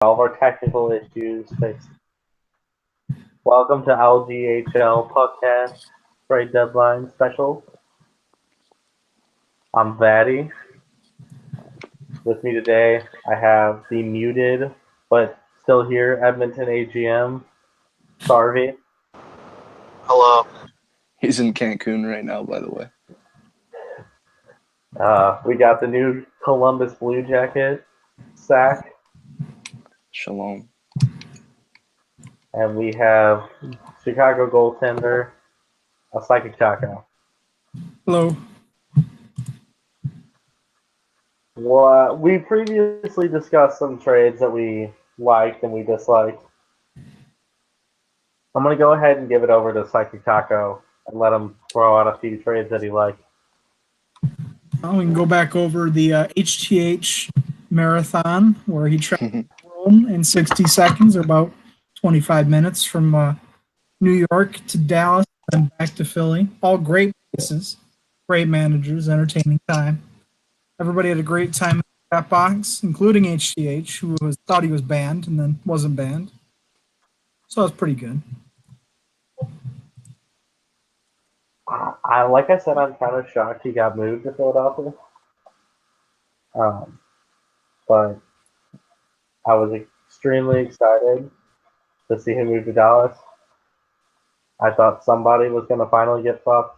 all of our technical issues fixed. Welcome to LGHL PuckCast Trade Deadline Special. I'm Vatty. With me today, I have the muted but still here Edmonton AGM, Sarvi. Hello. He's in Cancun right now, by the way. We got the new Columbus Blue Jacket, Sack. Shalom. And we have Chicago goaltender, Psychic Taco. Hello. Well, we previously discussed some trades that we liked and we disliked. I'm going to go ahead and give it over to Psychic Taco and let him throw out a few trades that he liked. We can go back over the HTH marathon where he traveled Rome in 60 seconds, or about 25 minutes from New York to Dallas and back to Philly. All great places, great managers, entertaining time. Everybody had a great time in that box, including HTH, who thought he was banned and then wasn't banned. So it was pretty good. Like I said, I'm kind of shocked he got moved to Philadelphia. But I was extremely excited to see him move to Dallas. I thought somebody was going to finally get fucked.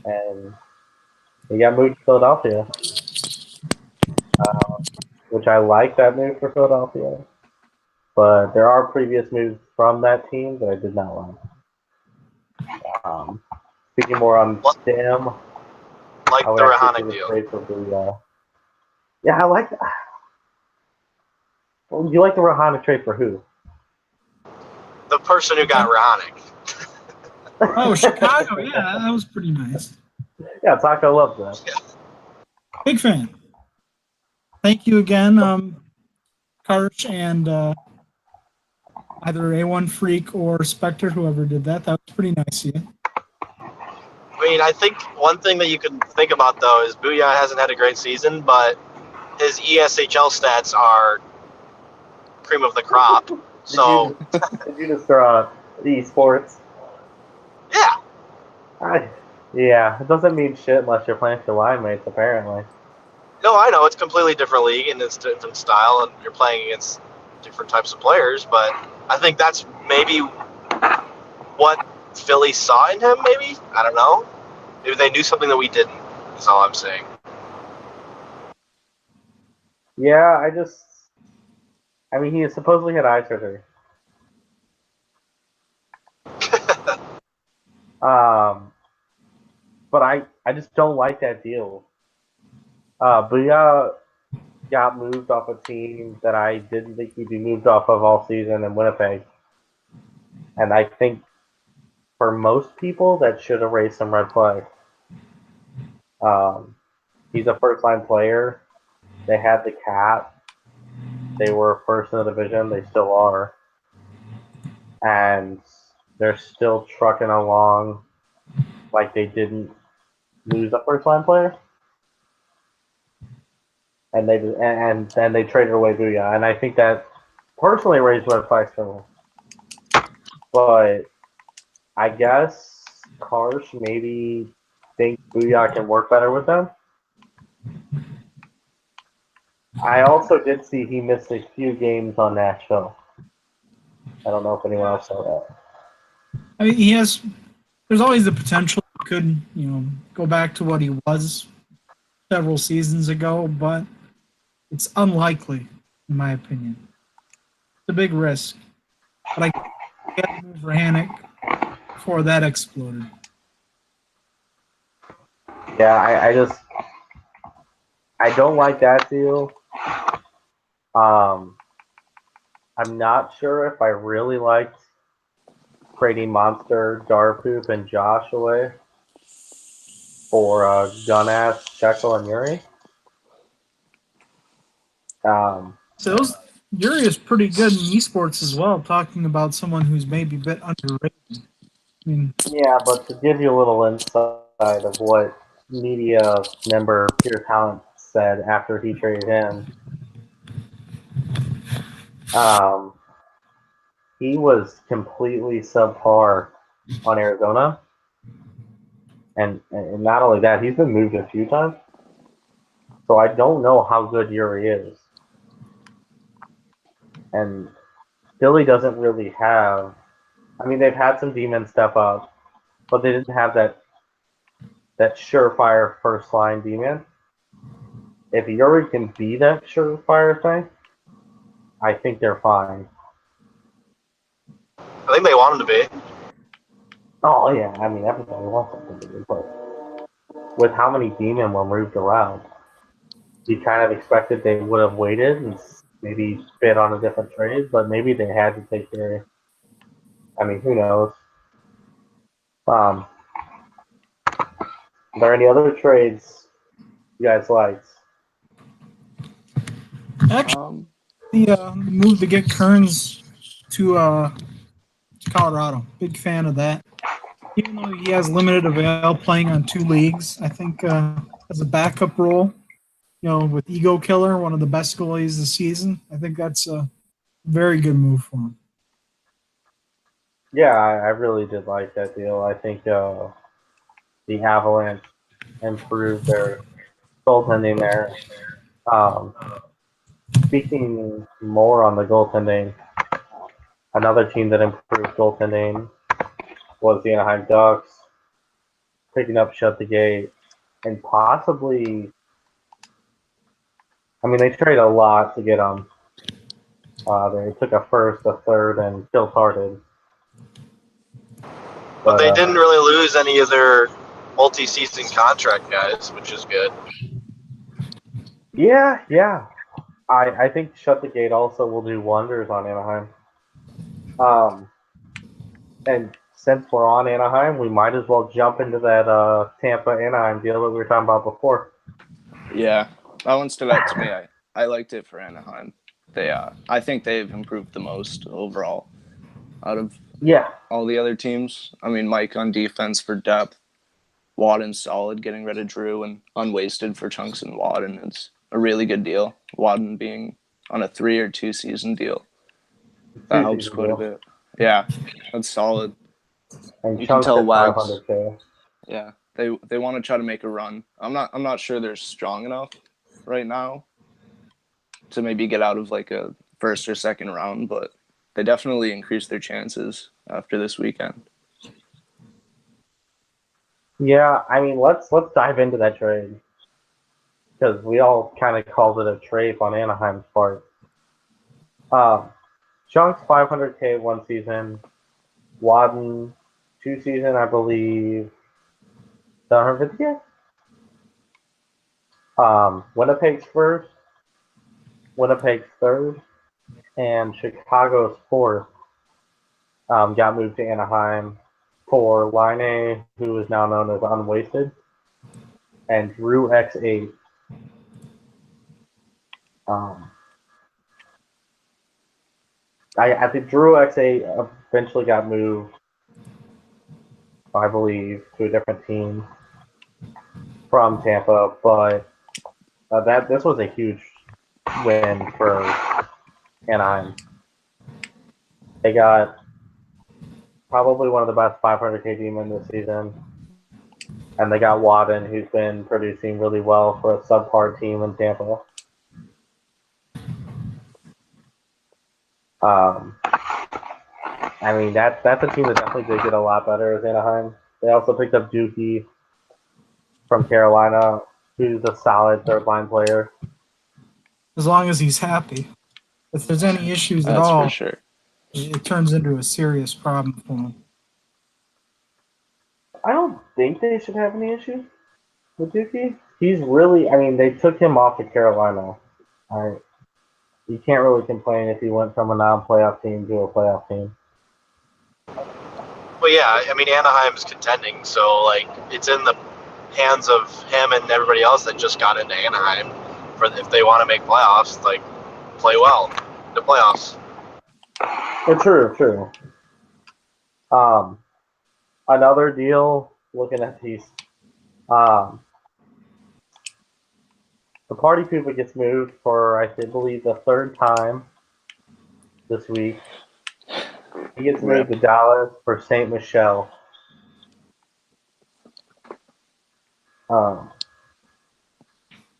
And he got moved to Philadelphia. Which I like that move for Philadelphia. But there are previous moves from that team that I did not like. Speaking more on Stam, Like the Rahanic deal. Yeah, I like that. Well, you like the Rahanic trade for who? The person who got Rahanic. Oh, Chicago, yeah, that was pretty nice. Yeah, Taco loves that. Yeah. Big fan. Thank you again, Karch and either A1 Freak or Spectre, whoever did that. That was pretty nice of you. I mean, I think one thing that you can think about, though, is Booyah hasn't had a great season, but his ESHL stats are cream of the crop. So, Did you just throw out esports? yeah. Yeah, it doesn't mean shit unless you're playing for line mates, apparently. No, I know. It's a completely different league, and it's a different style, and you're playing against different types of players, but I think that's maybe what Philly saw in him, maybe? I don't know. Maybe they knew something that we didn't, is all I'm saying. Yeah, I mean, he supposedly had eye surgery. But I just don't like that deal. Booyah got moved off a team that I didn't think he'd be moved off of all season in Winnipeg. And I think for most people, that should have raised some red flags. He's a first-line player. They had the cap. They were first in the division. They still are. And they're still trucking along like they didn't lose a first-line player. And then they traded away Booyah. And I think that personally raised red flags for me. But I guess Karsh maybe think Booyah can work better with them. I also did see he missed a few games on Nashville. I don't know if anyone else saw that. I mean, there's always the potential he could, go back to what he was several seasons ago, but it's unlikely, in my opinion. It's a big risk. But I can't move Rahanic before that exploded. Yeah, I don't like that deal. I'm not sure if I really liked trading Monster, Darpoop, and Josh away for Gunass, Shekel, and Yuri. So Yuri is pretty good in esports as well, talking about someone who's maybe a bit underrated. I mean, yeah, but to give you a little insight of what media member Pure Talent said after he traded him, Um, he was completely subpar on Arizona, and not only that, he's been moved a few times. So I don't know how good Yuri is, and Philly doesn't really have. I mean, they've had some D-men step up, but they didn't have that surefire first line D-man. If Yuri can be that surefire thing, I think they're fine. I think they want him to be. Oh yeah, I mean everybody wants something to do, but with how many D-men were moved around, you kind of expected they would have waited and maybe bid on a different trade, but maybe they had to take Yuri. I mean, who knows? Are there any other trades you guys liked? Actually, the move to get Kearns to Colorado. Big fan of that. Even though he has limited avail playing on 2 leagues, I think as a backup role, with Ego Killer, one of the best goalies this season, I think that's a very good move for him. Yeah, I really did like that deal. I think the Avalanche improved their goaltending there. Um, Speaking more on the goaltending, another team that improved goaltending was the Anaheim Ducks, picking up Shut the Gate, and possibly, I mean, they traded a lot to get them. They took a first, a third, and still started. But But they didn't really lose any of their multi-season contract guys, which is good. yeah. I think Shut the Gate also will do wonders on Anaheim. And since we're on Anaheim, we might as well jump into that Tampa Anaheim deal that we were talking about before. Yeah, that one stood out to me. I liked it for Anaheim. I think they've improved the most overall out of Yeah, all the other teams. I mean, Mike on defense for depth, Wadden's solid, getting rid of Drew, and unwasted for Chunks and Wadden. It's a really good deal. Wadden being on a 3 or 2 season deal. That helps two-season quite a deal. bit. Yeah, that's solid. And You can Chunks tell at Wags. 500K. Yeah, they want to try to make a run. I'm not sure they're strong enough right now to maybe get out of like a first or second round, but they definitely increased their chances after this weekend. Yeah, I mean, let's dive into that trade because we all kind of called it a trade on Anaheim's part. Chunks 500K 1 season, Wadden 2 season, I believe 750K. Winnipeg's first, Winnipeg's third, and Chicago's fourth got moved to Anaheim for Line, who is now known as Unwasted, and Drew X8. I think Drew X8 eventually got moved, I believe, to a different team from Tampa, but this was a huge win for Anaheim. They got probably one of the best 500K demon this season, and they got Wadden, who's been producing really well for a subpar team in Tampa. I mean, that's a team that definitely did get a lot better as Anaheim. They also picked up Dookie from Carolina, who's a solid third line player. As long as he's happy. If there's any issues at That's all, for sure. it turns into a serious problem for him. I don't think they should have any issues with Dookie. He's really, I mean, they took him off of Carolina. You can't really complain if he went from a non-playoff team to a playoff team. Well, yeah, I mean Anaheim's contending, so like it's in the hands of him and everybody else that just got into Anaheim for if they want to make playoffs, like play well in the playoffs. True. Another deal. Looking at these, the party pooper gets moved for I believe the third time this week. He gets Rip. moved to Dallas for St. Michel.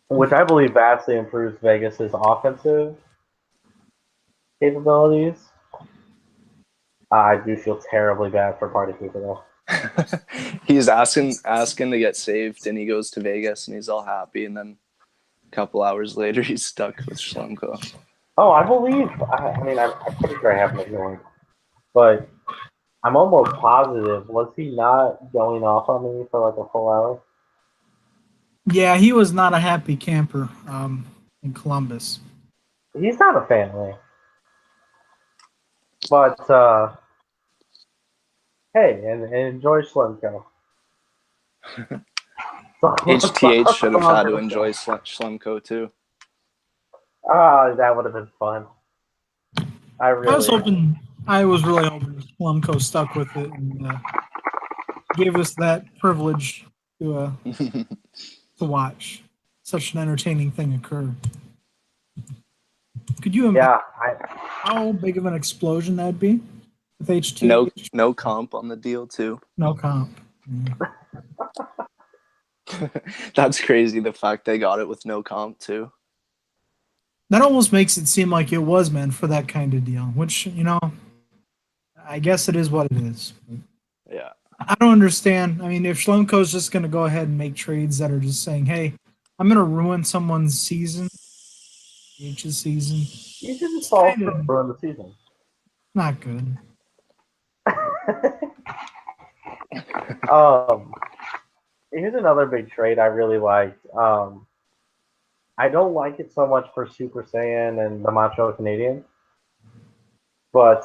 Which I believe vastly improves Vegas's offensive capabilities. I do feel terribly bad for Party Cooper though. He's asking to get saved, and he goes to Vegas, and he's all happy, and then a couple hours later, he's stuck with Schlemko. Oh, I believe. I'm pretty sure I have him ignored, but I'm almost positive. Was he not going off on me for like a full hour? Yeah, he was not a happy camper in Columbus. He's not a family. But hey, and enjoy Schlemko. HTH should have had to enjoy Schlemko too. That would have been fun. I was really hoping Plumco stuck with it and gave us that privilege to watch such an entertaining thing occur. Could you imagine how big of an explosion that'd be with HTH? No comp on the deal too. No comp. That's crazy. The fact they got it with no comp too. That almost makes it seem like it was meant for that kind of deal, which, I guess it is what it is. Yeah. I don't understand. I mean, if Schlemko's just going to go ahead and make trades that are just saying, hey, I'm going to ruin someone's season, H's season. You should just fall for ruin the season. Not good. Here's another big trade I really liked. I don't like it so much for Super Saiyan and the Montreal Canadiens, but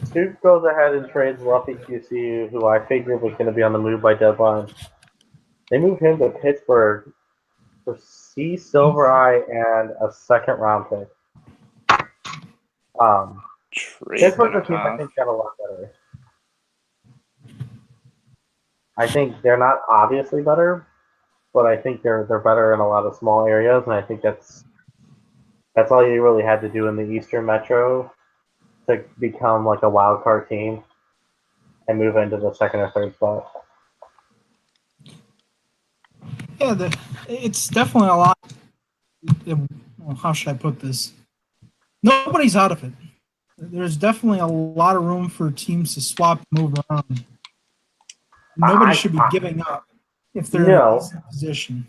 Scoop goes ahead and trades Luffy QC, who I figured was going to be on the move by deadline. They move him to Pittsburgh for C Silver Eye and a second round pick. Pittsburgh's a team I think got a lot better. I think they're not obviously better, but I think they're better in a lot of small areas, and I think that's all you really had to do in the Eastern Metro to become like a wild card team and move into the second or third spot. Yeah, it's definitely a lot. How should I put this? Nobody's out of it. There's definitely a lot of room for teams to swap and move around. Nobody should be giving up if they're in a position.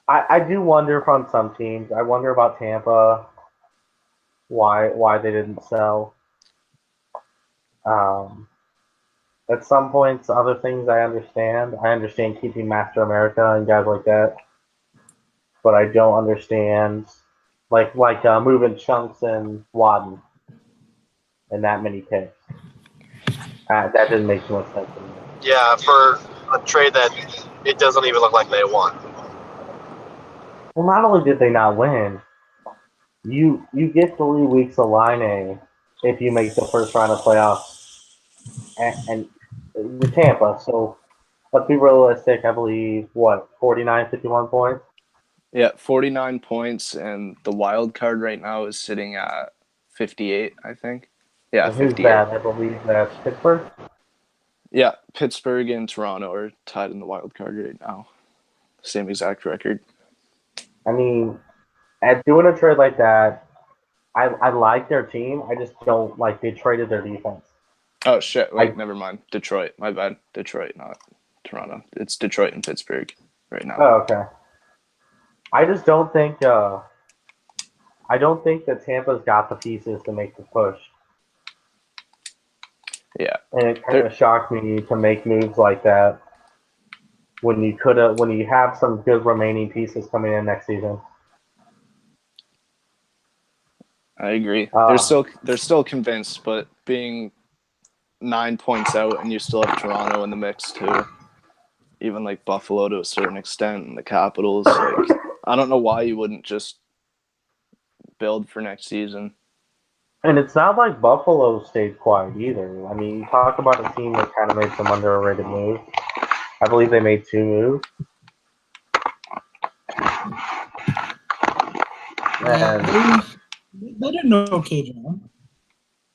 I do wonder from some teams. I wonder about Tampa. Why they didn't sell. At some points, other things I understand. I understand keeping Master America and guys like that, but I don't understand like moving Chunks and Wadden and that many picks. That didn't make too much sense to me. Yeah, for a trade that it doesn't even look like they won. Well, not only did they not win, you get 3 weeks of line A if you make the first round of playoffs, and with Tampa. So let's be realistic. I believe 49, 51 points. Yeah, 49 points, and the wild card right now is sitting at 58, I think. Yeah, and who's 58. that? I believe that's Pittsburgh. Yeah, Pittsburgh and Toronto are tied in the wild card right now. Same exact record. I mean, at doing a trade like that, I like their team. I just don't like they traded their defense. Oh, shit. Wait, never mind. Detroit. My bad. Detroit, not Toronto. It's Detroit and Pittsburgh right now. Oh, okay. I just don't think that Tampa's got the pieces to make the push. Yeah. And it kind of shocked me to make moves like that when you have some good remaining pieces coming in next season. I agree. They're still convinced, but being 9 points out and you still have Toronto in the mix too. Even like Buffalo to a certain extent and the Capitals. Like, I don't know why you wouldn't just build for next season. And it's not like Buffalo stayed quiet either. I mean, you talk about a team that kind of made some underrated moves. I believe they made 2 moves. And They did an okay job.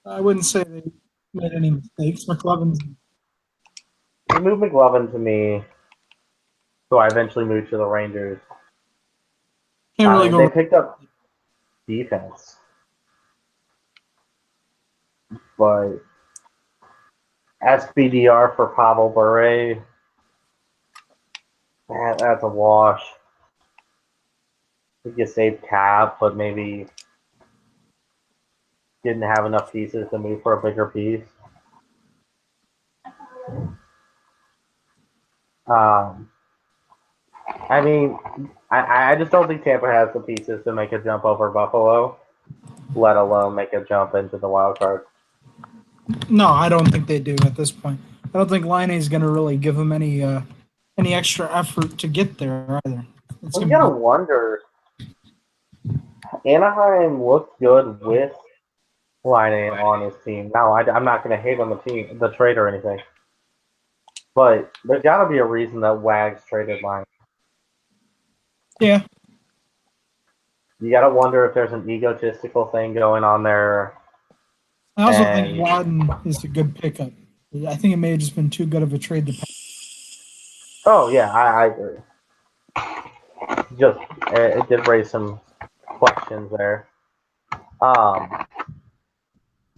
I wouldn't say they made any mistakes. McLevin's They moved McLovin to me, so I eventually moved to the Rangers. can't really They go. picked up defense, but SBDR for Pavel Bure, that's a wash. I think you saved cap, but maybe didn't have enough pieces to move for a bigger piece. I mean, I just don't think Tampa has the pieces to make a jump over Buffalo, let alone make a jump into the wild card. No, I don't think they do at this point. I don't think Line is going to really give them any extra effort to get there either. Well, you gotta wonder. Anaheim looked good with Line on his team. Now, I'm not going to hate on the trade or anything, but there's got to be a reason that Wags traded Line. Yeah. You got to wonder if there's an egotistical thing going on there. I also think Wadden is a good pickup. I think it may have just been too good of a trade to pass. Oh, yeah, I agree. Just, it did raise some questions there.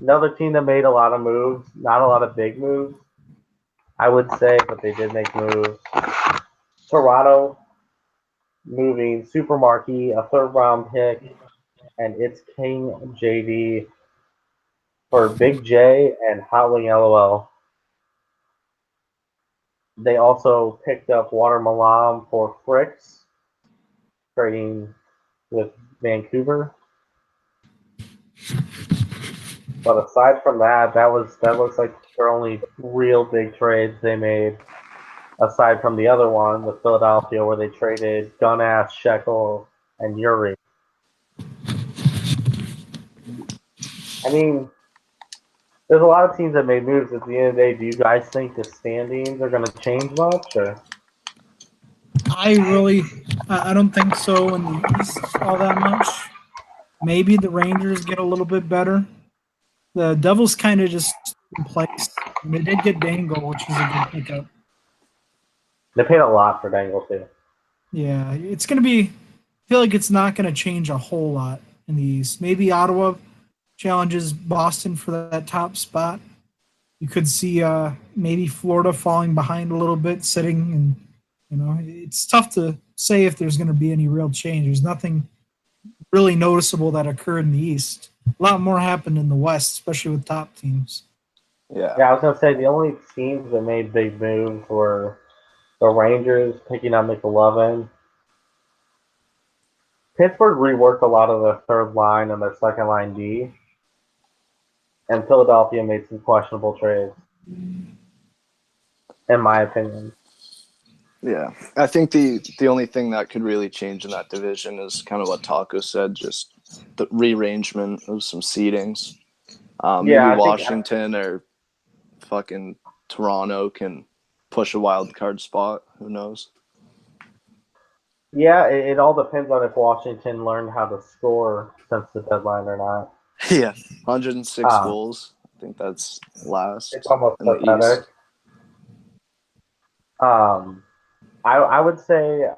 Another team that made a lot of moves, not a lot of big moves, I would say, but they did make moves. Toronto moving Super Marquee, a third-round pick, and it's King JD for Big J and Howling LOL. They also picked up Water Malam for Fricks, trading with Vancouver. But aside from that, that looks like their only real big trades they made. Aside from the other one with Philadelphia, where they traded Gunass, Shekel, and Yuri. I mean, there's a lot of teams that made moves. At the end of the day, do you guys think the standings are going to change much? Or I don't think so in the East all that much. Maybe the Rangers get a little bit better. The Devils kind of just in place. And they did get Dangle, which is a good pickup. they paid a lot for Dangle too. Yeah, it's going to be. I feel like it's not going to change a whole lot in the East. Maybe Ottawa challenges Boston for that top spot. You could see maybe Florida falling behind a little bit, sitting, and it's tough to say if there's going to be any real change. There's nothing really noticeable that occurred in the East. A lot more happened in the West, especially with top teams. Yeah. Yeah, I was going to say the only teams that made big moves were the Rangers picking up McLovin. Pittsburgh reworked a lot of their third line and their second line D. And Philadelphia made some questionable trades, in my opinion. Yeah, I think the only thing that could really change in that division is kind of what Taco said, just the rearrangement of some seedings. Maybe Washington or fucking Toronto can push a wild card spot. Who knows? Yeah, it all depends on if Washington learned how to score since the deadline or not. Yeah, 106 goals. I think that's last. It's almost in the pathetic. East. I would say,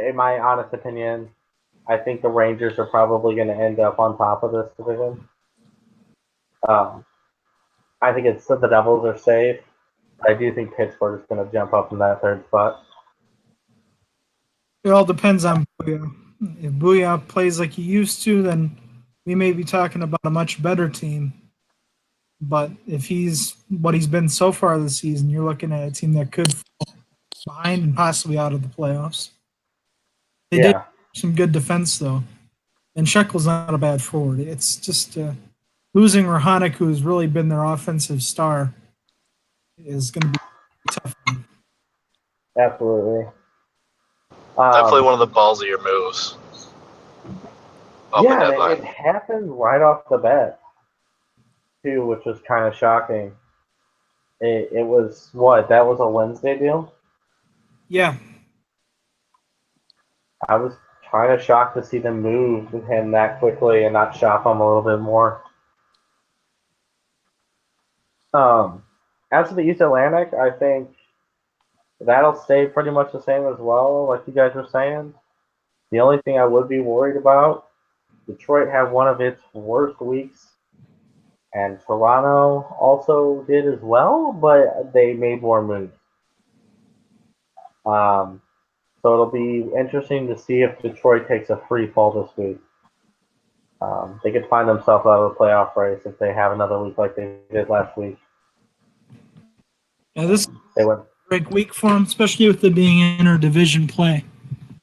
in my honest opinion, I think the Rangers are probably going to end up on top of this division. I think it's the Devils are safe. I do think Pittsburgh is going to jump up in that third spot. It all depends on Booyah. If Booyah plays like he used to, then we may be talking about a much better team. But if he's what he's been so far this season, you're looking at a team that could fall behind and possibly out of the playoffs. They did some good defense, though. And Shekel's not a bad forward. It's just losing Rahanic, who's really been their offensive star, is going to be tough. Absolutely. Definitely one of the ballsier moves. Yeah, it happened right off the bat, too, which was kind of shocking. It was, that was a Wednesday deal? Yeah. I was kind of shocked to see them move him that quickly and not shop him a little bit more. As for the East Atlantic, I think that'll stay pretty much the same as well, like you guys were saying. The only thing I would be worried about, Detroit had one of its worst weeks, and Toronto also did as well, but they made more moves. So it'll be interesting to see if Detroit takes a free fall this week. They could find themselves out of the playoff race if they have another week like they did last week. Yeah, this They went, break week for them, especially with it being interdivision play.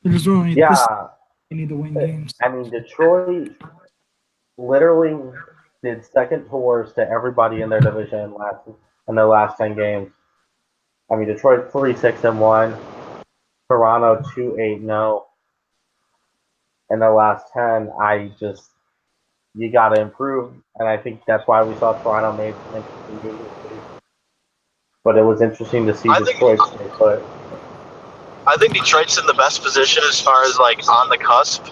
There's really they need to win games. I mean, Detroit literally did second to worst to everybody in their division in their last 10 games. I mean, Detroit 3-6-1, Toronto 2-8-0. In the last 10, you got to improve, and I think that's why we saw Toronto made some interesting moves. But it was interesting to see Detroit stay put. I think Detroit's in the best position as far as like on the cusp.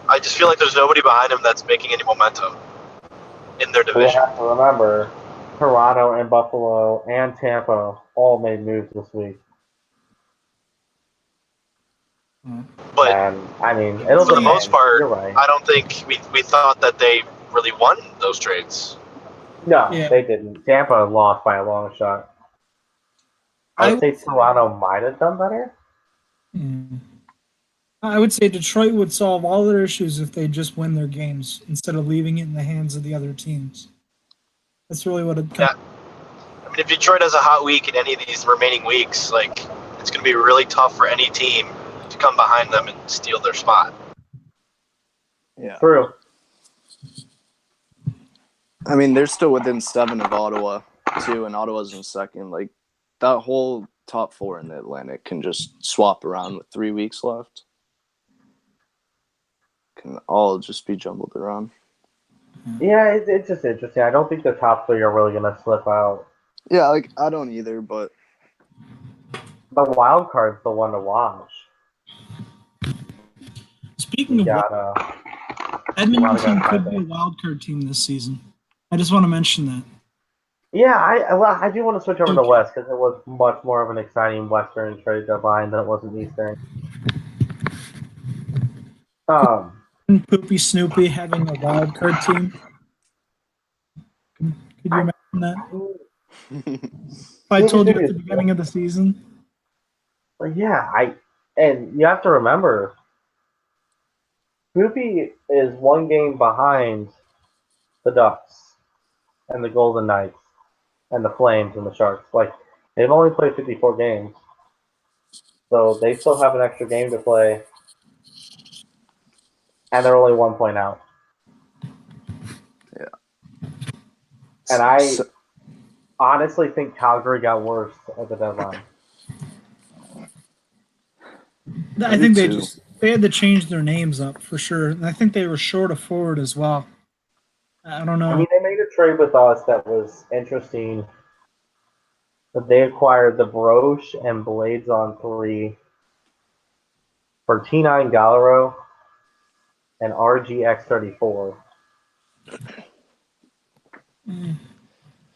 I just feel like there's nobody behind them that's making any momentum in their division. We have to remember, Toronto and Buffalo and Tampa all made moves this week. But and I mean, it'll for the most part, right. I don't think we thought that they really won those trades. No, they didn't. Tampa lost by a long shot. I would say Toronto might have done better. I would say Detroit would solve all their issues if they just win their games instead of leaving it in the hands of the other teams. That's really what it comes. Yeah. I mean, if Detroit has a hot week in any of these remaining weeks, like it's going to be really tough for any team to come behind them and steal their spot. Yeah. True. I mean, they're still within 7 of Ottawa, too, and Ottawa's in second. Like, that whole top 4 in the Atlantic can just swap around with 3 weeks left. Can all just be jumbled around. Yeah, it's just interesting. I don't think the top 3 are really going to slip out. Yeah, like, I don't either, but the wild card's the one to watch. Speaking of Edmonton could be a wild card team this season. I just want to mention that. Yeah, I do want to switch over to West because it was much more of an exciting Western trade deadline than it was in Eastern. Poopy Snoopy having a wild card team. Could you imagine that? If I told you at the beginning of the season. Yeah, and you have to remember, Poopy is 1 game behind the Ducks and the Golden Knights and the Flames and the Sharks. Like, they've only played 54 games, so they still have an extra game to play, and they're only 1 point out. Yeah. And I honestly think Calgary got worse at the deadline. I think they had to change their names up for sure. And I think they were short of forward as well. I don't know. I mean, they made a trade with us that was interesting. But they acquired the Broche and Blades on 3 for T9 Gallero and RGX34.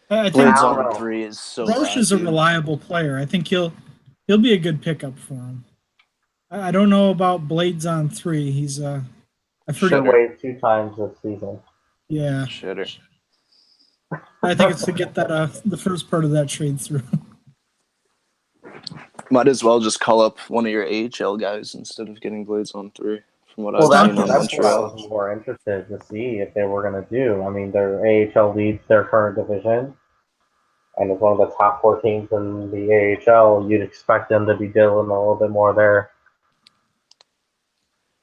I think Blades on 3 is so Broche is a reliable player. I think he'll be a good pickup for him. I don't know about Blades on 3. He's I've heard should wait 2 times this season. Yeah. Shitter. I think it's to get that the first part of that trade through. Might as well just call up one of your AHL guys instead of getting Blades on 3. From what I've seen in that's what I Montreal. was more interested to see if they were going to do. I mean, their AHL leads their current division, and as one of the top 4 teams in the AHL, you'd expect them to be dealing a little bit more there.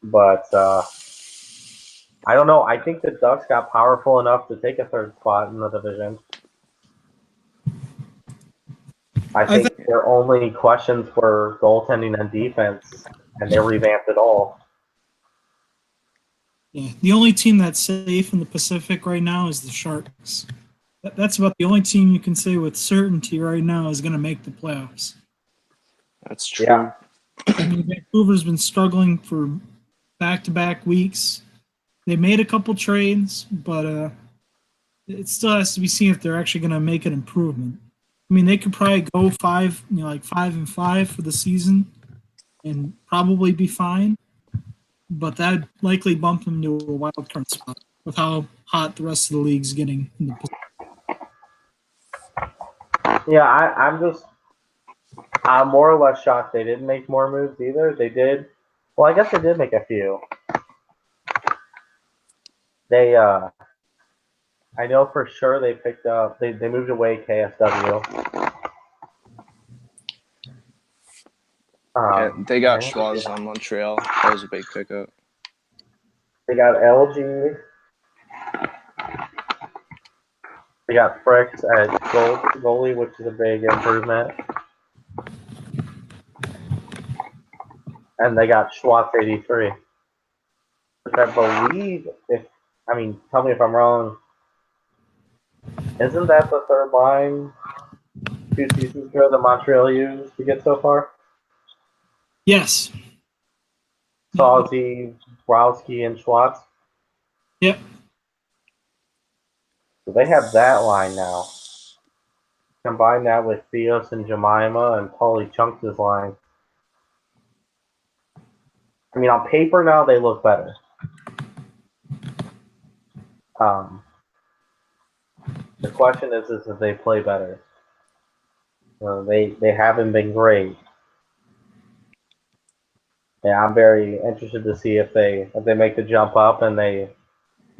But I don't know. I think the Ducks got powerful enough to take a 3rd spot in the division. I think their only questions were goaltending and defense, and they revamped it all. Yeah, the only team that's safe in the Pacific right now is the Sharks. That's about the only team you can say with certainty right now is going to make the playoffs. That's true. Yeah. I mean, Vancouver's been struggling for back-to-back weeks. They made a couple trades, but it still has to be seen if they're actually going to make an improvement. I mean, they could probably go 5-5 for the season, and probably be fine. But that'd likely bump them to a wild card spot with how hot the rest of the league's getting in the Yeah, I'm more or less shocked they didn't make more moves either. They did. Well, I guess they did make a few. They I know for sure they picked up. They moved away KSW. Yeah, they got I think Schwaz on Montreal. That was a big pickup. They got LG. They got Fricks at goalie, which is a big improvement. And they got Schwartz 83. Which I believe, tell me if I'm wrong, isn't that the third line 2 seasons ago that Montreal used to get so far? Yes. Salzy, Browski, and Schwartz? Yep. So they have that line now. Combine that with Theos and Jemima and Paulie Chunks' line. I mean, on paper now they look better. The question is if they play better. They haven't been great. Yeah, I'm very interested to see if they make the jump up and they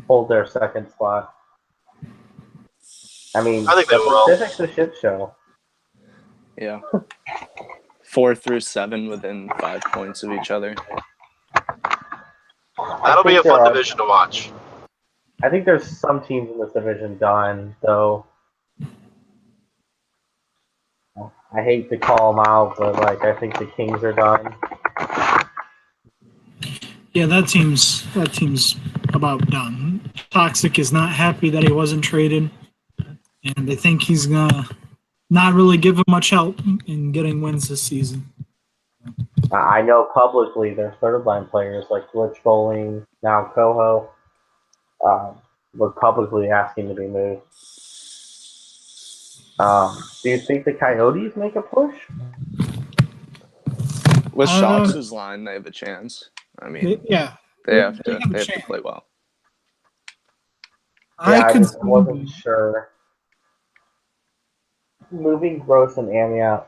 hold their second spot. I mean, I think they the will. Pacific's a shit show. Yeah. 4 through 7 within 5 points of each other. That'll be a fun division to watch. I think there's some teams in this division done, though. I hate to call them out, but I think the Kings are done. Yeah, that team's about done. Toxic is not happy that he wasn't traded, and they think he's gonna not really give him much help in getting wins this season. I know publicly their third line players like Glitch Bowling, now Coho, were publicly asking to be moved. Do you think the Coyotes make a push? With Shox's line, they have a chance. I mean, they have to play well. I wasn't sure. Moving Gross and Amiot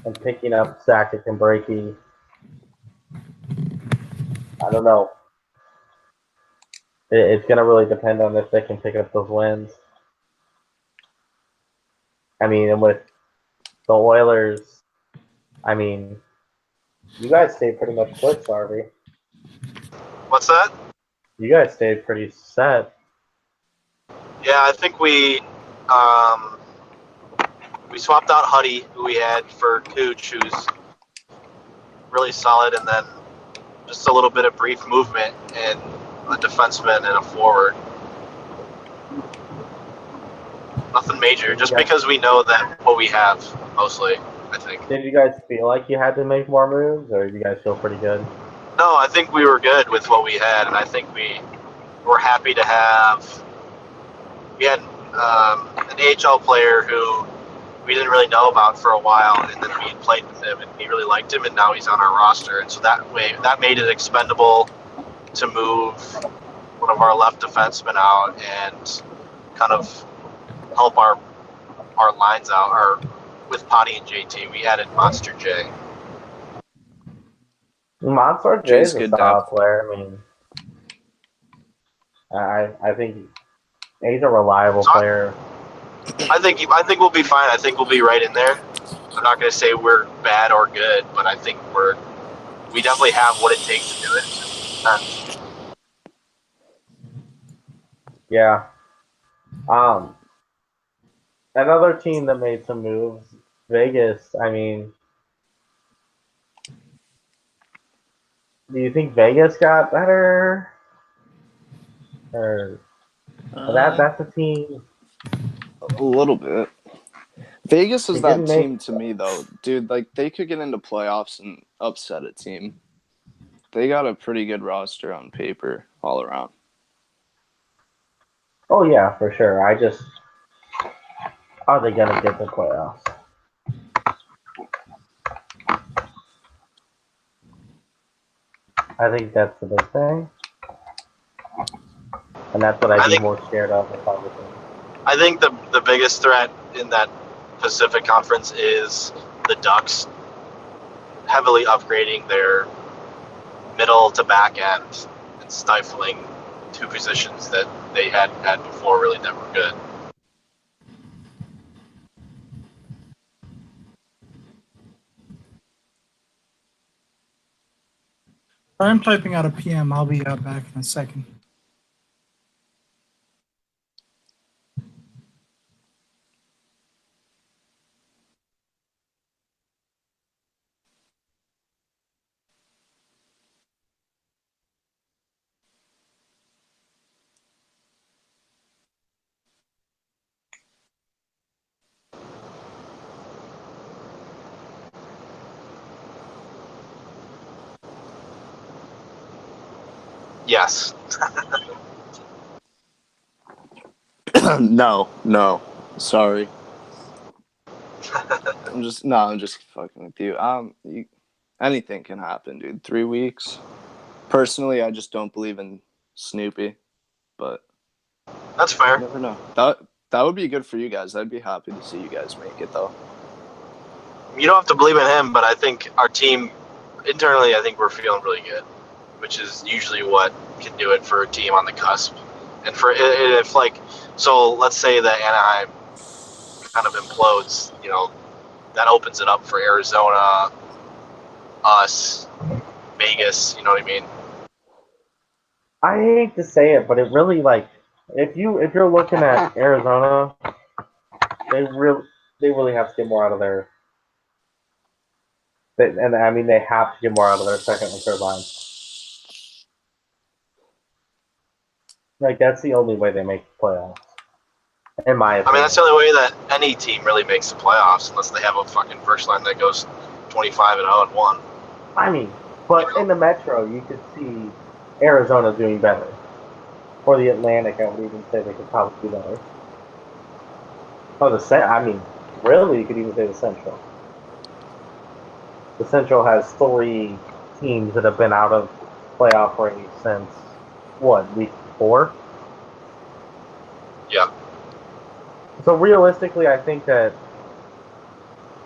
and picking up Sakic and Breaky, I don't know. It's going to really depend on if they can pick up those wins. I mean, and with the Oilers, I mean, you guys stayed pretty much put, Sarvi. What's that? You guys stayed pretty set. Yeah, I think we swapped out Huddy, who we had, for Cooch, who's really solid, and then just a little bit of brief movement in a defenseman and a forward. Nothing major, just because we know that what we have, mostly, I think. Did you guys feel like you had to make more moves, or do you guys feel pretty good? No, I think we were good with what we had, and I think we were happy to have. We had an AHL player who we didn't really know about for a while, and then we had played with him, and we really liked him, and now he's on our roster, and so that made it expendable to move one of our left defensemen out and kind of help our lines out. Or with Potty and JT, we added Monster J. Monster J is a solid player. I mean, I think he's a reliable player. I think we'll be fine. I think we'll be right in there. I'm not going to say we're bad or good, but I think we definitely have what it takes to do it. Yeah. Another team that made some moves, Vegas. I mean, do you think Vegas got better? Or that's a team. A little bit. Vegas is They that didn't make- team to me, though. Dude, like, they could get into playoffs and upset a team. They got a pretty good roster on paper all around. Oh yeah, for sure. Are they gonna get the playoffs? I think that's the big thing, and that's what I'd I be think more scared of if I was them. I think the biggest threat in that Pacific Conference is the Ducks heavily upgrading their middle to back end and stifling two positions that they had before really that were good. I'm typing out a PM. I'll be back in a second. Yes. No. Sorry. I'm just fucking with you. Anything can happen, dude. 3 weeks. Personally, I just don't believe in Snoopy, but That's fair. you never know. That would be good for you guys. I'd be happy to see you guys make it, though. You don't have to believe in him, but I think our team internally, I think we're feeling really good, which is usually what can do it for a team on the cusp. And for if like, so let's say that Anaheim kind of implodes, you know, that opens it up for Arizona, us, Vegas. You know what I mean? I hate to say it, but it really like if you're looking at Arizona, they really have to get more out of their. And I mean, they have to get more out of their second and third line. Like that's the only way they make the playoffs, in my opinion. I mean, that's the only way that any team really makes the playoffs, unless they have a fucking first line that goes 25-0-1. I mean, but in the Metro, you could see Arizona doing better, or the Atlantic. I would even say they could probably do better. Oh, I mean, really, you could even say the Central. The Central has 3 teams that have been out of playoff race since what, week 4? Yeah. So realistically, I think that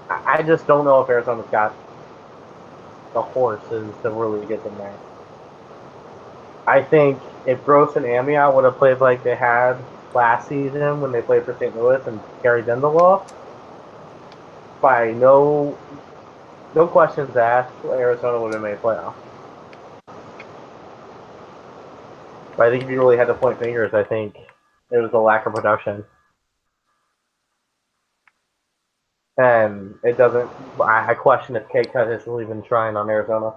I just don't know if Arizona's got the horses to really get them there. I think if Gross and Amiot would have played like they had last season when they played for St. Louis and carried them the loss, by no questions asked, Arizona would have made playoffs. But I think if you really had to point fingers, I think it was a lack of production. And it doesn't. I question if K-Cut has really been trying on Arizona.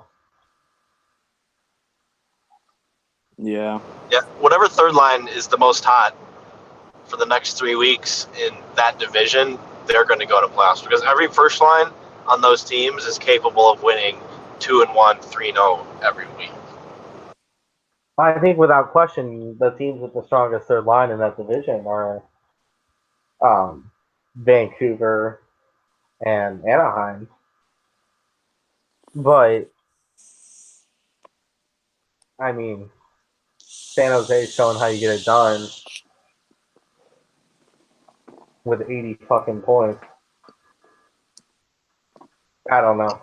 Yeah. Yeah. Whatever third line is the most hot for the next 3 weeks in that division, they're going to go to playoffs because every first line on those teams is capable of winning 2-1, 3-0 every week. I think without question, the teams with the strongest third line in that division are Vancouver and Anaheim. But I mean, San Jose's showing how you get it done with 80 fucking points. I don't know.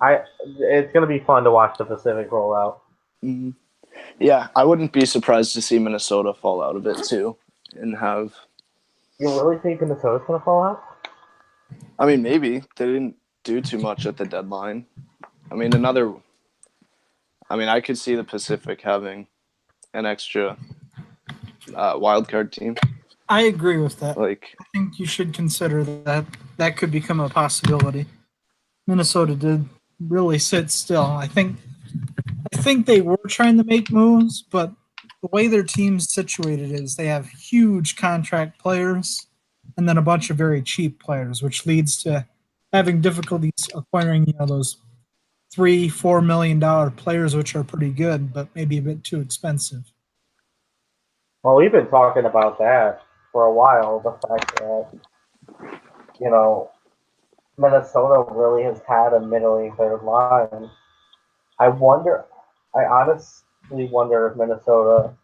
It's gonna be fun to watch the Pacific roll out. Mm-hmm. Yeah, I wouldn't be surprised to see Minnesota fall out of it too, and have. You really think Minnesota's gonna fall out? I mean, maybe they didn't do too much at the deadline. I mean, I could see the Pacific having an extra wild card team. I agree with that. Like, I think you should consider that. That could become a possibility. Minnesota did really sit still. I think they were trying to make moves, but the way their team's situated is they have huge contract players and then a bunch of very cheap players, which leads to having difficulties acquiring, those $3-4 million players, which are pretty good, but maybe a bit too expensive. Well, we've been talking about that for a while. The fact that Minnesota really has had a middling third line. I honestly wonder if Minnesota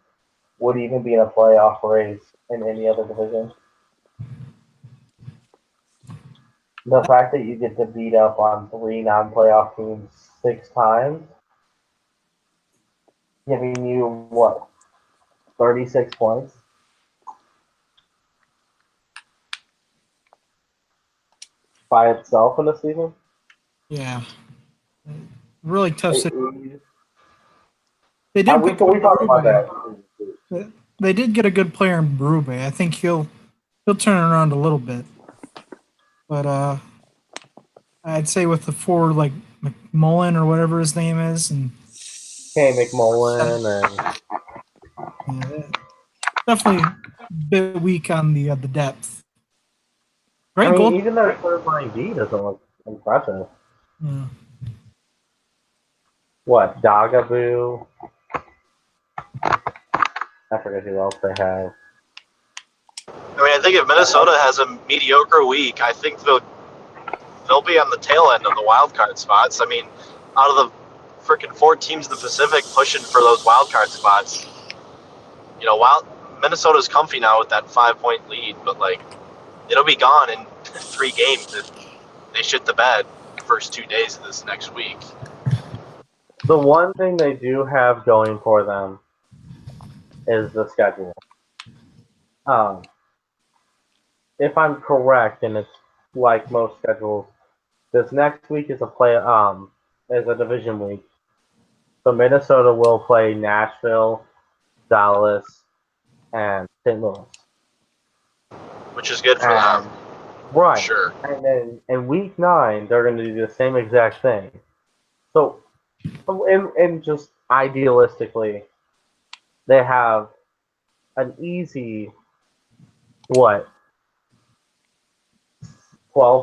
would even be in a playoff race in any other division. The fact that you get to beat up on 3 non-playoff teams 6 times, giving you, 36 points? By itself in the season? Yeah. Really tough. We They did. talked about that. They did get a good player in Berube. I think he'll turn it around a little bit. But I'd say with the forward like McMullen or whatever his name is, and McMullen and definitely a bit weak on the depth. Great goal. Even their third line D doesn't look impressive. Yeah. What, Dagaboo? I forget who else they have. I think if Minnesota has a mediocre week, I think they'll be on the tail end of the wild card spots. Out of the freaking 4 teams in the Pacific pushing for those wild card spots, Minnesota's comfy now with that 5-point lead, but it'll be gone in 3 games if they shit the bed the first 2 days of this next week. The one thing they do have going for them is the schedule. If I'm correct, and it's like most schedules, this next week is a division week. So Minnesota will play Nashville, Dallas, and St. Louis. Which is good for them. Right. Sure. And then in week 9, they're going to do the same exact thing. So, and just idealistically, they have an easy, 12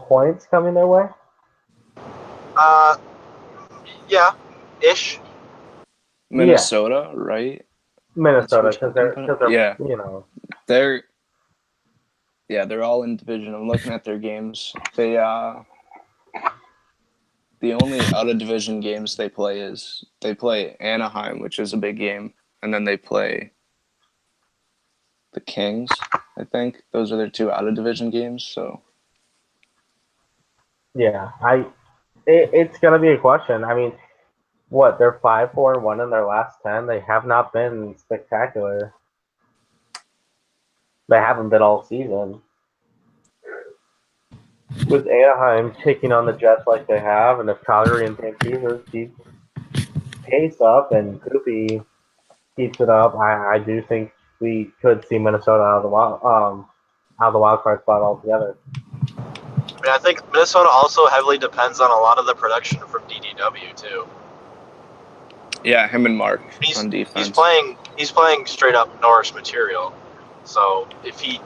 points coming their way? Yeah, ish. Minnesota, right? Minnesota, because they're, they're all in division. I'm looking at their games. They the only out of division games they play Anaheim, which is a big game, and then they play the Kings. I think those are their 2 out of division games. So yeah, it's gonna be a question. They're 5-4-1 in their last 10. They have not been spectacular. They haven't been all season. With Anaheim kicking on the Jets like they have, and if Calgary and Vancouver keep pace up and Koopy keeps it up, I do think we could see Minnesota out of the wild card spot altogether. I think Minnesota also heavily depends on a lot of the production from DDW too. Yeah, him and Mark on defense. He's playing straight up Norris material. So if he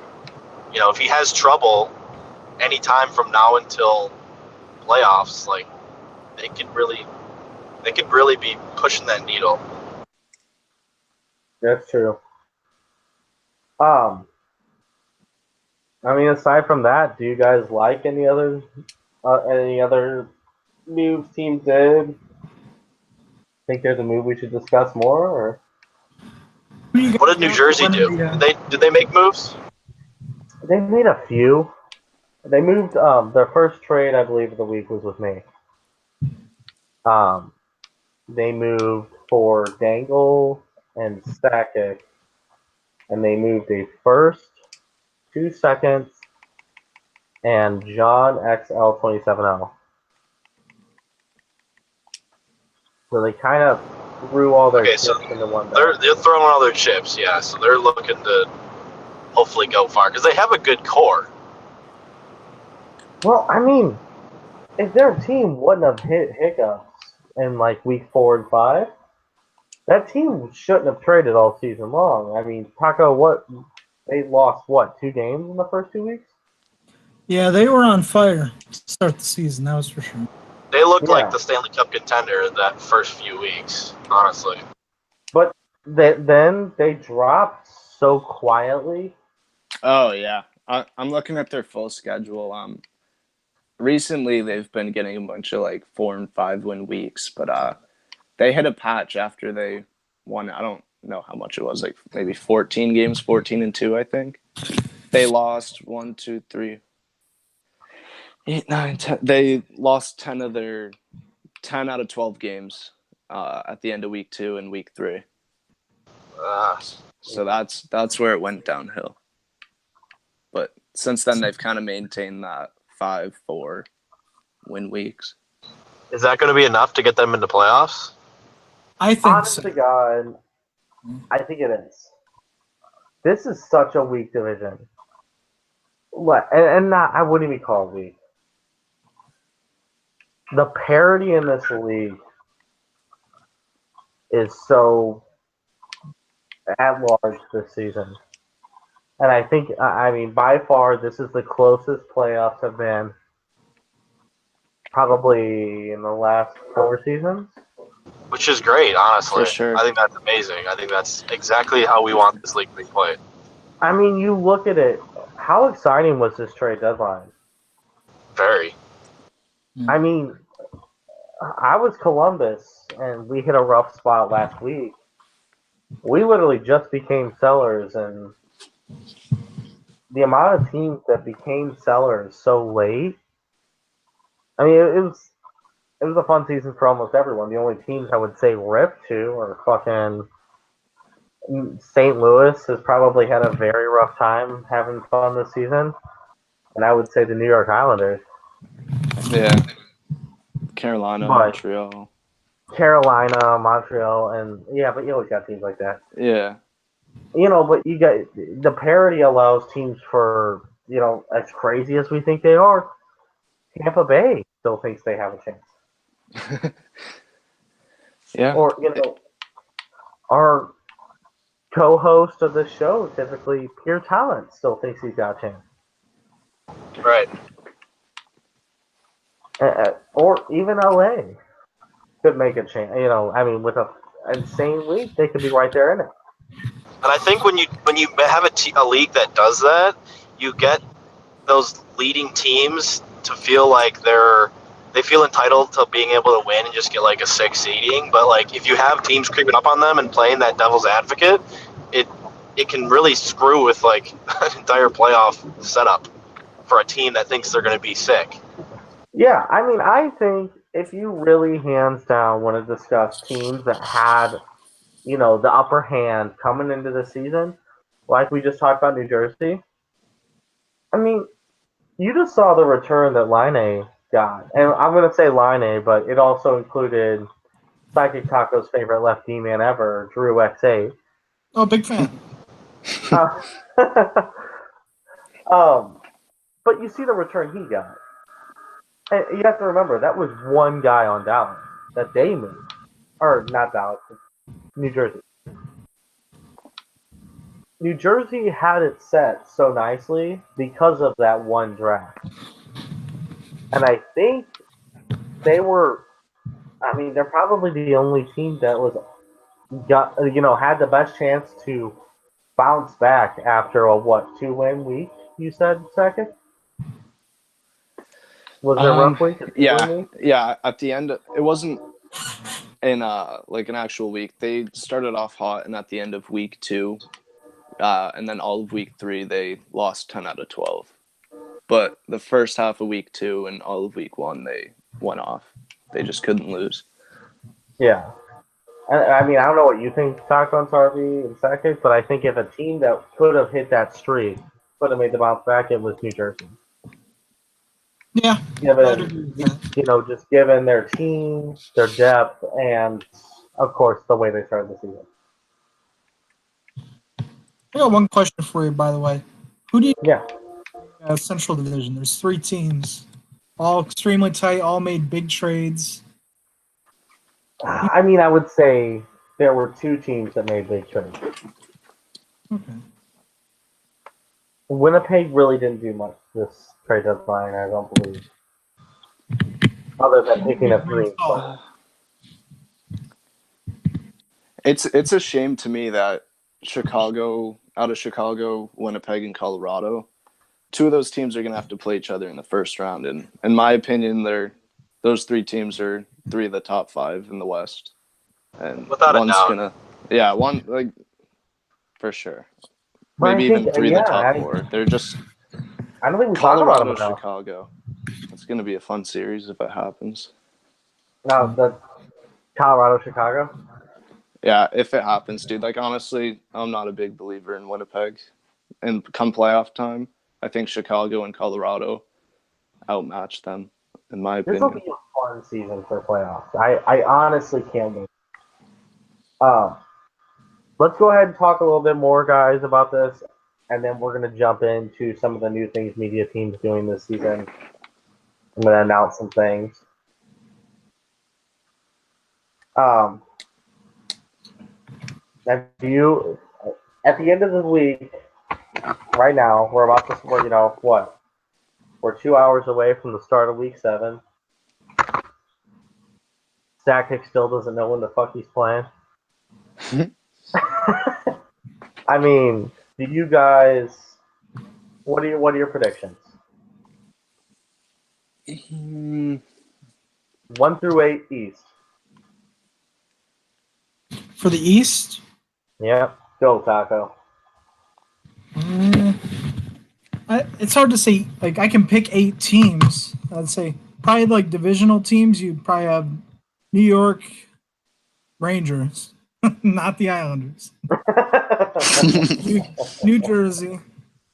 has trouble any time from now until playoffs, they could really be pushing that needle. That's true. Aside from that, do you guys like any other moves teams did? Think there's a move we should discuss more, or? What did New Jersey do? Did they make moves? They made a few. They moved. Their first trade, I believe, of the week was with me. They moved for Dangle and Stakic, and they moved a first, 2 seconds, and John XL27L. So they kind of threw all their chips into one bag. They're throwing all their chips, yeah. So they're looking to hopefully go far because they have a good core. Well, if their team wouldn't have hit hiccups in week 4 and 5, that team shouldn't have traded all season long. Taco, they lost 2 games in the first 2 weeks? Yeah, they were on fire to start the season, that was for sure. They looked Yeah. like the Stanley Cup contender that first few weeks, honestly. But then they dropped so quietly. Oh yeah, I'm looking at their full schedule. Recently they've been getting a bunch of like 4 and 5 win weeks, but they hit a patch after they won. I don't know how much it was, like maybe 14 games, 14-2, I think. They lost 1, 2, 3, 8, 9, 10. They lost 10 of their 10 out of 12 games at the end of week 2 and week 3. So that's where it went downhill. But since then, they've kind of maintained that 5-4 win weeks. Is that going to be enough to get them into playoffs? I think Honest so. to God, I think it is. This is such a weak division. And not, I wouldn't even call it weak. The parity in this league is so at large this season. And I think, I mean, by far, this is the closest playoffs have been probably in the last 4 seasons. Which is great, honestly. For sure. I think that's amazing. I think that's exactly how we want this league to be played. I mean, you look at it, how exciting was this trade deadline? Very. I mean, I was Columbus, and we hit a rough spot last week. We literally just became sellers, and the amount of teams that became sellers so late. I mean, it was a fun season for almost everyone. The only teams I would say rip to are fucking St. Louis has probably had a very rough time having fun this season, and I would say the New York Islanders. Yeah. Carolina, But Montreal. Carolina, Montreal, and yeah, but you always got teams like that. Yeah. You know, but you got the parity allows teams for, you know, as crazy as we think they are, Tampa Bay still thinks they have a chance. Yeah. Or, you know, our co-host of this show, typically Pure Talent, still thinks he's got a chance. Right. Or even LA could make a chance. You know, I mean, with a insane week, they could be right there in it. And I think when you have a league that does that, you get those leading teams to feel like they feel entitled to being able to win and just get like a 6 seeding. But like if you have teams creeping up on them and playing that devil's advocate, it can really screw with like an entire playoff setup for a team that thinks they're going to be sick. Yeah, I mean, I think if you really hands down want to discuss teams that had, you know, the upper hand coming into the season, like we just talked about New Jersey, I mean, you just saw the return that Line got. And I'm going to say Line, but it also included Psychic Taco's favorite left D man ever, Drew X8. Oh, big fan. But you see the return he got. And you have to remember, that was one guy on Dallas that they moved. Or not Dallas, New Jersey. New Jersey had it set so nicely because of that one draft. And I think they were, I mean, they're probably the only team that had the best chance to bounce back after a 2-win week, you said, second? Was there a rough week? Yeah. At the end, it wasn't in like an actual week. They started off hot, and at the end of week 2, and then all of week 3, they lost 10 out of 12. But the first half of week 2 and all of week 1, they went off. They just couldn't lose. Yeah. I mean, I don't know what you think, Taco and Sarvi and second, but I think if a team that could have hit that streak could have made the bounce back, it was New Jersey. Yeah. Just given their team, their depth, and of course the way they started the season. I got one question for you, by the way. Who do you? Yeah. Central Division. There's 3 teams, all extremely tight, all made big trades. I mean, I would say there were 2 teams that made big trades. Okay. Winnipeg really didn't do much this trade deadline, I don't believe. Other than picking up 3. It's a shame to me that out of Chicago, Winnipeg, and Colorado, 2 of those teams are going to have to play each other in the first round. And in my opinion, those 3 teams are 3 of the top 5 in the West. And Without a one's doubt. one for sure. But Maybe I think, even 3 of the top I 4. They're just don't think we talk about Colorado, them enough. Chicago. It's going to be a fun series if it happens. No, the Colorado, Chicago. Yeah, if it happens, dude. Like, honestly, I'm not a big believer in Winnipeg. And come playoff time, I think Chicago and Colorado outmatch them, in my This will opinion. be a fun season for playoffs. I honestly can't wait. Let's go ahead and talk a little bit more, guys, about this, and then we're going to jump into some of the new things media teams doing this season. I'm going to announce some things. At the end of the week, right now, we're about to, We're 2 hours away from the start of week 7. Static still doesn't know when the fuck he's playing. I mean, do you guys? What are your predictions? 1 through 8 East. For the East, Yep. Go, Taco. it's hard to say. Like, I can pick 8 teams. I'd say probably like divisional teams. You'd probably have New York Rangers, not the Islanders. New Jersey,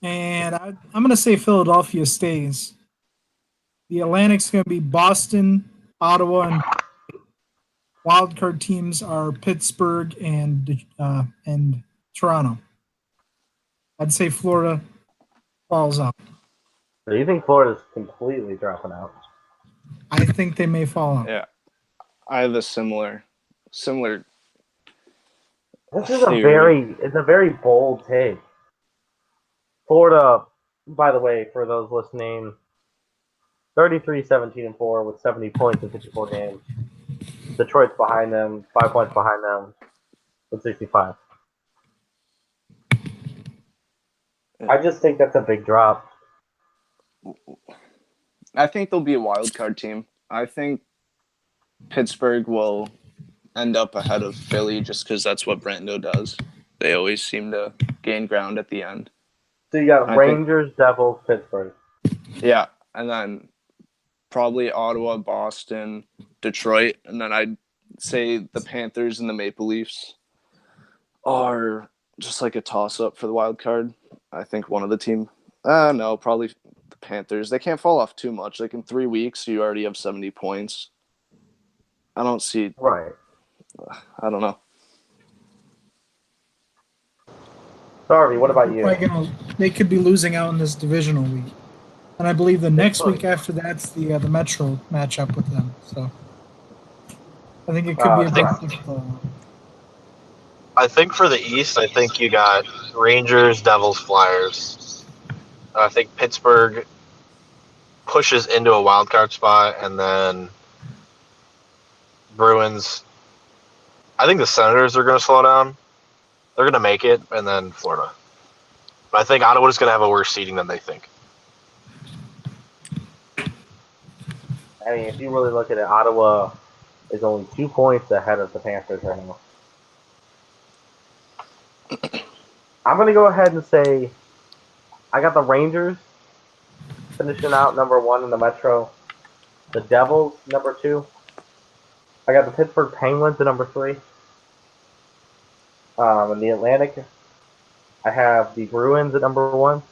and I'm going to say Philadelphia stays. The Atlantic's going to be Boston, Ottawa, and wildcard teams are Pittsburgh and Toronto. I'd say Florida falls out. Do you think Florida's completely dropping out? I think they may fall out. Yeah, I have a similar. This is theory. it's a very bold take. Florida, by the way, for those listening, 33-17-4 with 70 points in 54 games. Detroit's behind them, 5 points behind them with 65. I just think that's a big drop. I think they'll be a wild card team. I think Pittsburgh will end up ahead of Philly just because that's what Brando does. They always seem to gain ground at the end. So you got Rangers, Devils, Pittsburgh. Yeah, and then probably Ottawa, Boston, Detroit, and then I'd say the Panthers and the Maple Leafs are just like a toss-up for the wild card. I think one of the team. No, probably the Panthers. They can't fall off too much. Like in 3 weeks, you already have 70 points. I don't see. Right. I don't know. Sorry, what about you? They could be losing out in this divisional week, and I believe the next week after that's the Metro matchup with them. So I think it could be a bit difficult. I think for the East, I think you got Rangers, Devils, Flyers. I think Pittsburgh pushes into a wild card spot, and then Bruins. I think the Senators are going to slow down. They're going to make it, and then Florida. But I think Ottawa's going to have a worse seeding than they think. I mean, if you really look at it, Ottawa is only 2 points ahead of the Panthers right now. I'm going to go ahead and say I got the Rangers finishing out number 1 in the Metro. The Devils, number 2. I got the Pittsburgh Penguins at number 3. In the Atlantic, I have the Bruins at number 1.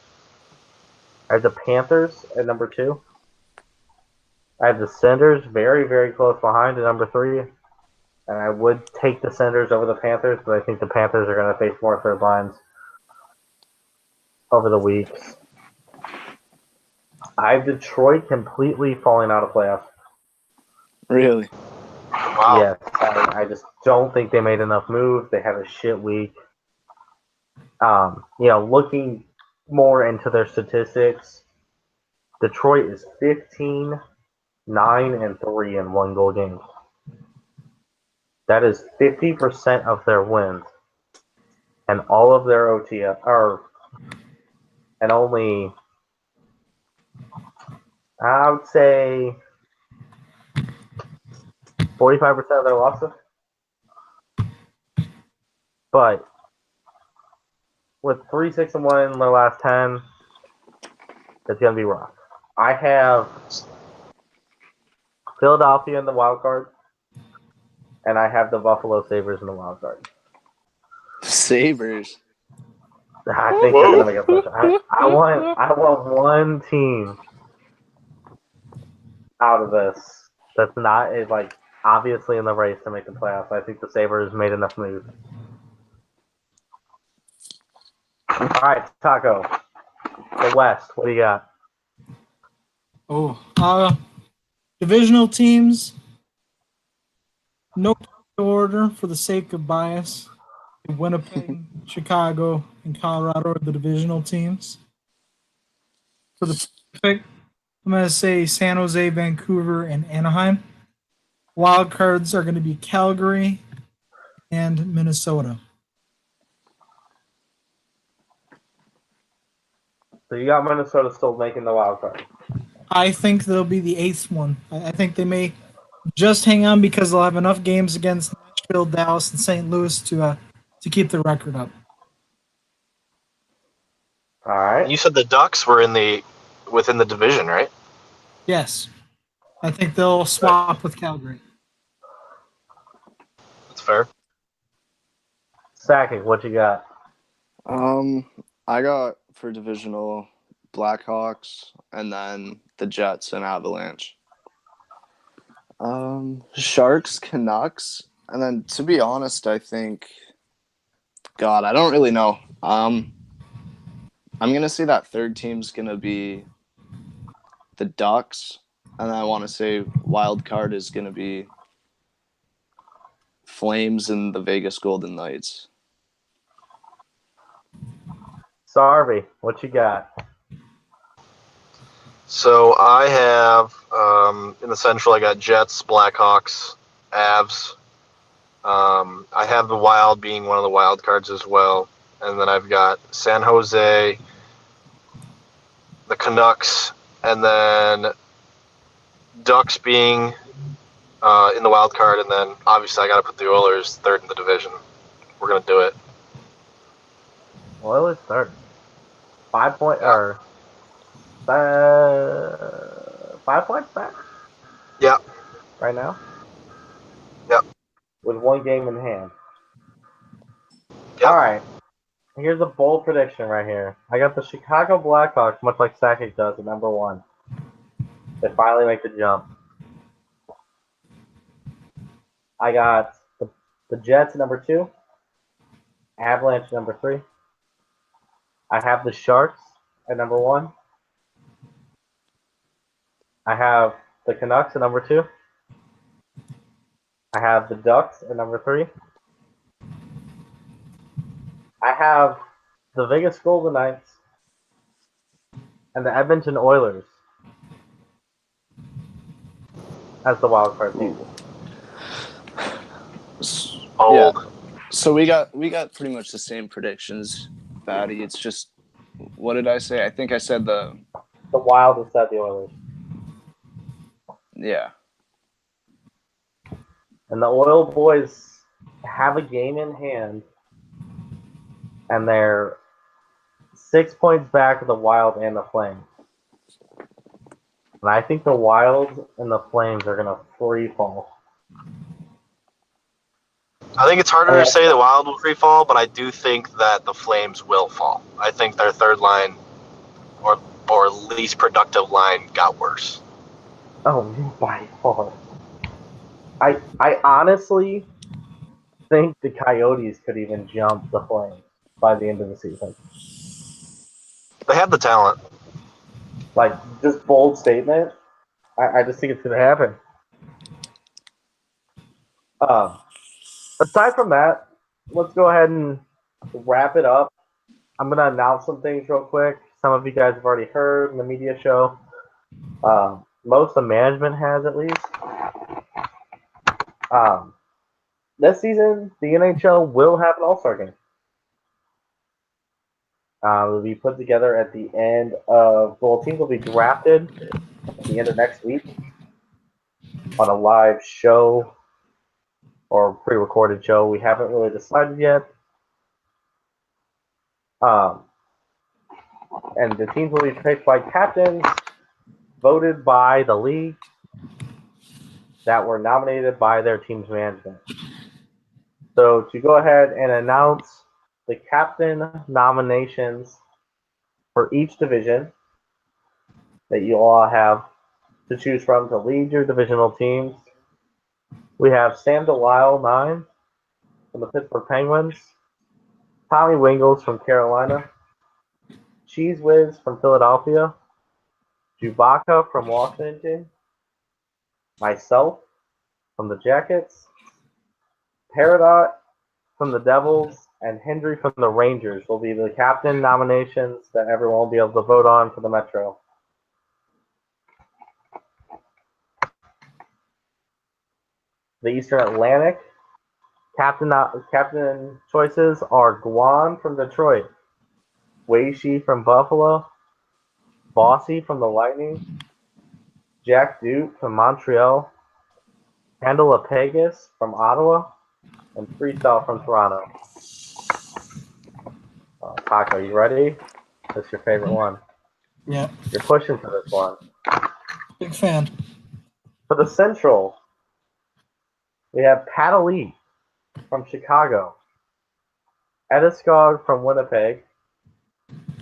I have the Panthers at number 2. I have the Senators very, very close behind at number 3. And I would take the Senators over the Panthers, but I think the Panthers are going to face more third lines over the weeks. I have Detroit completely falling out of playoffs. Really? Wow. Yes, I just don't think they made enough moves. They had a shit week. Looking more into their statistics, Detroit is 15, 9, and 3 in one goal games. That is 50% of their wins, and all of their OTF and only I would say 45% of their losses. But with 3-6-1 in their last 10, it's gonna be rough. I have Philadelphia in the wild card, and I have the Buffalo Sabres in the wild card. Sabres. I think they're gonna make a push. I want one team out of this that's not like obviously in the race to make the playoffs. I think the Sabres made enough moves. All right, Taco. The West. What do you got? Divisional teams. No order for the sake of bias. Winnipeg, Chicago, and Colorado are the divisional teams. For the Pacific, I'm going to say San Jose, Vancouver, and Anaheim. Wild cards are going to be Calgary and Minnesota. So you got Minnesota still making the wild card. I think they'll be the eighth one. I think they may just hang on because they'll have enough games against Nashville, Dallas, and St. Louis to keep the record up. All right. You said the Ducks were within the division, right? Yes. I think they'll swap with Calgary. That's fair. Sakic, what you got? I got for divisional Blackhawks and then the Jets and Avalanche. Sharks, Canucks, and then to be honest, I think God, I don't really know. I'm gonna say that third team's gonna be the Ducks, and I want to say wild card is gonna be Flames and the Vegas Golden Knights. Sarvi, what you got? So I have in the Central, I got Jets, Blackhawks, Avs. I have the Wild being one of the wild cards as well, and then I've got San Jose, the Canucks, and then Ducks being in the wild card, and then obviously I got to put the Oilers third in the division. We're gonna do it. Oilers third. 5 point or 5 points back? Yeah. Right now? Yep. With one game in hand. Yep. All right. Here's a bold prediction right here. I got the Chicago Blackhawks, much like Sakic does, at number 1. They finally make the jump. I got the Jets at number 2. Avalanche at number 3. I have the Sharks at number 1. I have the Canucks at number 2. I have the Ducks at number 3. I have the Vegas Golden Knights and the Edmonton Oilers as the wild card team. Old. Yeah. So we got pretty much the same predictions, Batty. It's just, what did I say? I think I said the Wild instead of the Oilers. Yeah. And the Oil boys have a game in hand, and they're 6 points back of the Wild and the Flames. And I think the Wild and the Flames are going to free fall. I think it's harder to say the Wild will free fall, but I do think that the Flames will fall. I think their third line or least productive line got worse. Oh, by far. I honestly think the Coyotes could even jump the Flames by the end of the season. They have the talent. Like, just bold statement. I just think it's going to happen. Aside from that, let's go ahead and wrap it up. I'm gonna announce some things real quick. Some of you guys have already heard in the media show. Most of management has at least. This season, the NHL will have an All-Star game. It will be put together at the end of. Well, teams will be drafted at the end of next week on a live show or pre-recorded show. We haven't really decided yet. And the teams will be picked by captains voted by the league that were nominated by their team's management. So to go ahead and announce the captain nominations for each division that you all have to choose from to lead your divisional teams, we have Sam Delisle, 9, from the Pittsburgh Penguins, Tommy Wingles from Carolina, Cheese Whiz from Philadelphia, Chewbacca from Washington, myself from the Jackets, Peridot from the Devils, and Hendry from the Rangers will be the captain nominations that everyone will be able to vote on for the Metro. The Eastern Atlantic captain choices are Guan from Detroit, Wei Shi from Buffalo, Bossy from the Lightning, Jack Duke from Montreal, Handle Pegas from Ottawa, and Freestyle from Toronto. Taco, you ready? That's your favorite one. Yeah, You're pushing for this one. big fan. For the Central, we have Patalee from Chicago, Ediskog from Winnipeg,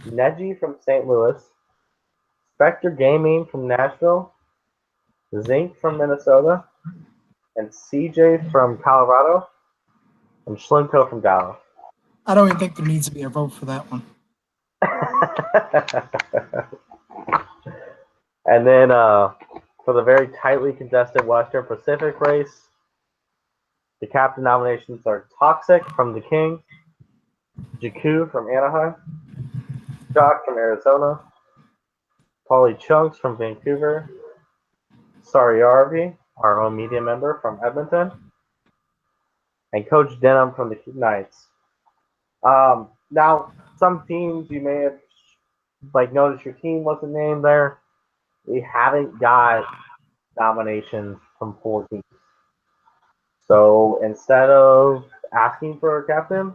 Neji from St. Louis, Spectre Gaming from Nashville, Zinc from Minnesota, and CJ from Colorado, and Schlimko from Dallas. I don't even think there needs to be a vote for that one. And then for the very tightly contested Western Pacific race, the captain nominations are Toxic from the Kings, Jakku from Anaheim, Jock from Arizona, Paulie Chunks from Vancouver, Sariarvi, our own media member from Edmonton, and Coach Denham from the Knights. Now, some teams you may have noticed your team wasn't named there. We haven't got nominations from 4 teams. So instead of asking for a captain,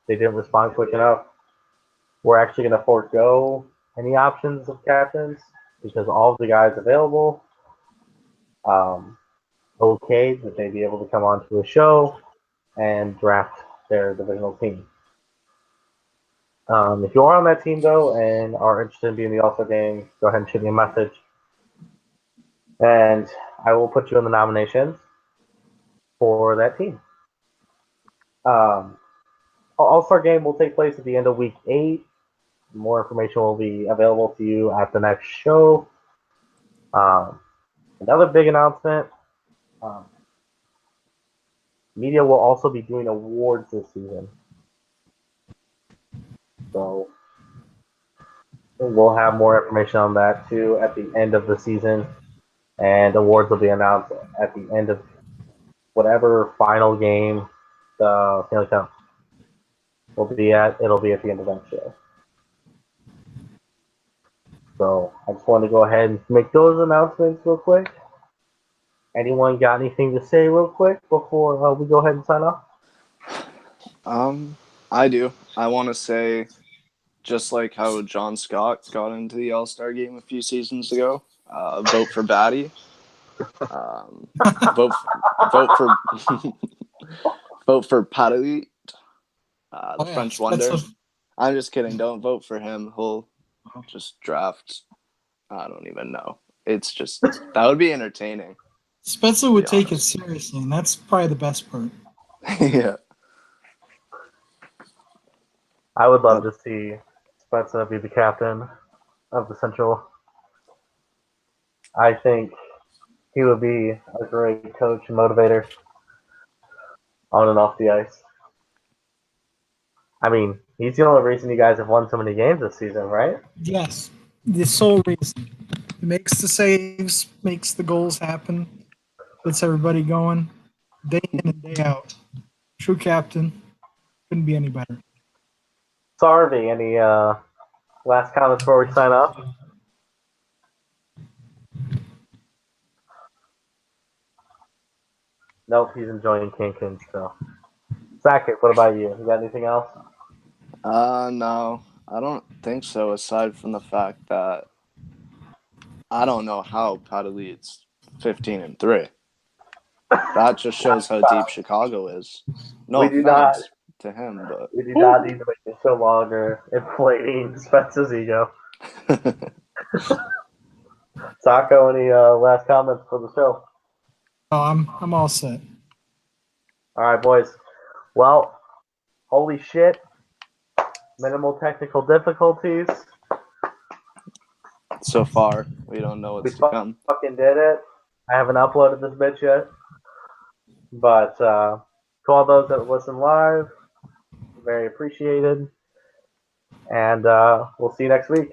they didn't respond quick enough. We're actually going to forego any options of captains because all of the guys available okay that they be able to come onto a show and draft their divisional team. If you are on that team though and are interested in being the All-Star game, go ahead and shoot me a message, and I will put you in the nominations for that team. All-Star game will take place at the end of week 8. More information will be available to you at the next show. Another big announcement. Media will also be doing awards this season. So we'll have more information on that too at the end of the season. And awards will be announced at the end of whatever final game the Stanley Cup will be at. It'll be at the end of that show. So I just wanted to go ahead and make those announcements real quick. Anyone got anything to say real quick before we go ahead and sign off? I do. I want to say, just like how John Scott got into the All-Star game a few seasons ago, vote for Batty. Vote for vote for Patalee, the French Wonder. I'm just kidding. Don't vote for him. He'll just draft. I don't even know. It's just that would be entertaining. Spencer would take it seriously, and that's probably the best part. Yeah. I would love to see Spencer be the captain of the Central. I think he would be a great coach and motivator on and off the ice. I mean, he's the only reason you guys have won so many games this season, right? Yes, the sole reason. He makes the saves, makes the goals happen, gets everybody going day in and day out. True captain. Couldn't be any better. Sarvi, any last comments before we sign off? Nope, he's enjoying Cancun still. Sakic, what about you? You got anything else? No, I don't think so. Aside from the fact that I don't know how Padelit's 15-3. That just shows how deep Chicago is. No We do not. offense to him, but We do not need to make this show longer, inflating Spencer's ego. Sacco, any last comments for the show? Oh, I'm all set. All right, boys. Well, holy shit. Minimal technical difficulties. so far we don't know We what's to come. fucking did it. I haven't uploaded this bitch yet. But to all those that listen live, very appreciated. And we'll see you next week.